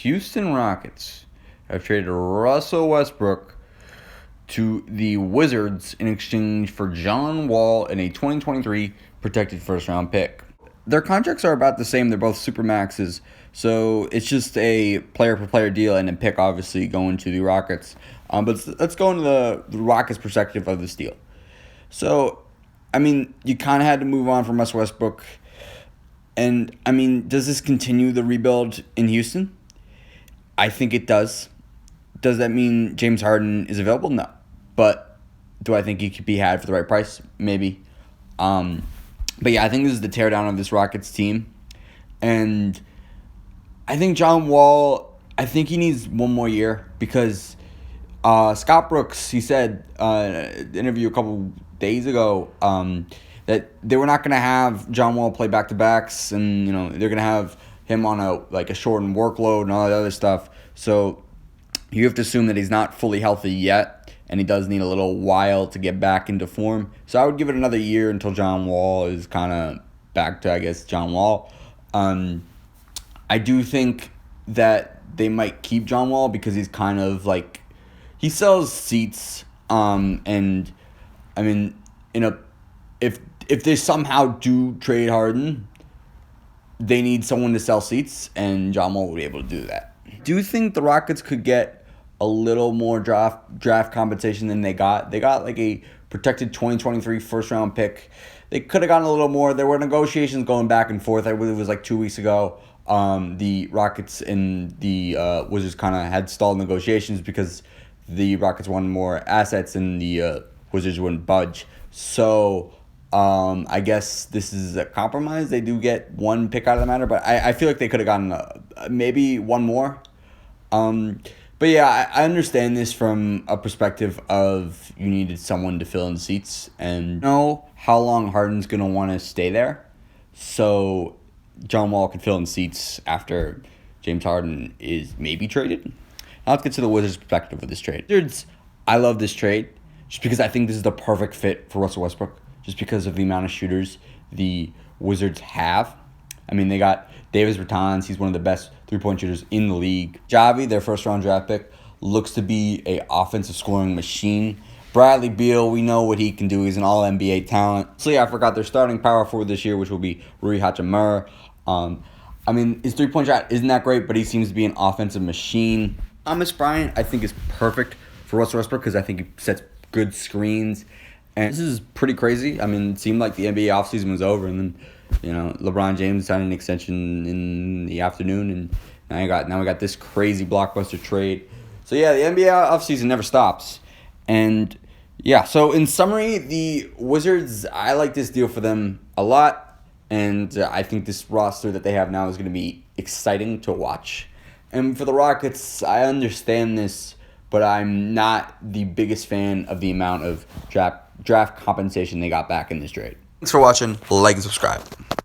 Houston Rockets have traded Russell Westbrook to the Wizards in exchange for John Wall and a 2023 protected first-round pick. Their contracts are about the same. They're both supermaxes, so it's just a player-per-player deal and a pick, obviously, going to the Rockets. But let's go into the Rockets' perspective of this deal. So, you kind of had to move on from Russell Westbrook. And, does this continue the rebuild in Houston? I think it does. Does that mean James Harden is available? No. But do I think he could be had for the right price? Maybe. But yeah, I think this is the teardown of this Rockets team. And I think John Wall, I think he needs one more year because Scott Brooks, he said in an interview a couple days ago that they were not going to have John Wall play back-to-backs, and they're going to have him on a shortened workload and all that other stuff. So you have to assume that he's not fully healthy yet, and he does need a little while to get back into form. So I would give it another year until John Wall is kind of back to, I guess, John Wall. I do think that they might keep John Wall because he's kind of he sells seats. And if they somehow do trade Harden, they need someone to sell seats, and John Wall will be able to do that. Do you think the Rockets could get a little more draft compensation than they got? They got a protected 2023 first-round pick. They could have gotten a little more. There were negotiations going back and forth. I believe it was 2 weeks ago. The Rockets and the Wizards kind of had stalled negotiations because the Rockets wanted more assets and the Wizards wouldn't budge. So I guess this is a compromise. They do get one pick out of the matter, but I feel like they could have gotten maybe one more. But yeah, I understand this from a perspective of you needed someone to fill in seats and know how long Harden's going to want to stay there. So John Wall can fill in seats after James Harden is maybe traded. Now let's get to the Wizards' perspective of this trade. Wizards, I love this trade just because I think this is the perfect fit for Russell Westbrook, just because of the amount of shooters the Wizards have. They got Davis Bertans. He's one of the best three-point shooters in the league. Javi, their first-round draft pick, looks to be an offensive scoring machine. Bradley Beal, we know what he can do. He's an all-NBA talent. So I forgot their starting power forward this year, which will be Rui Hachimura. His three-point shot isn't that great, but he seems to be an offensive machine. Thomas Bryant, I think, is perfect for Russell Westbrook because I think he sets good screens. And this is pretty crazy. It seemed like the NBA offseason was over, and then LeBron James signed an extension in the afternoon, and now we got this crazy blockbuster trade. So yeah, the NBA offseason never stops. And yeah, so in summary, the Wizards, I like this deal for them a lot, and I think this roster that they have now is going to be exciting to watch. And for the Rockets, I understand this, but I'm not the biggest fan of the amount of draft compensation they got back in this trade. Thanks for watching. Like and subscribe.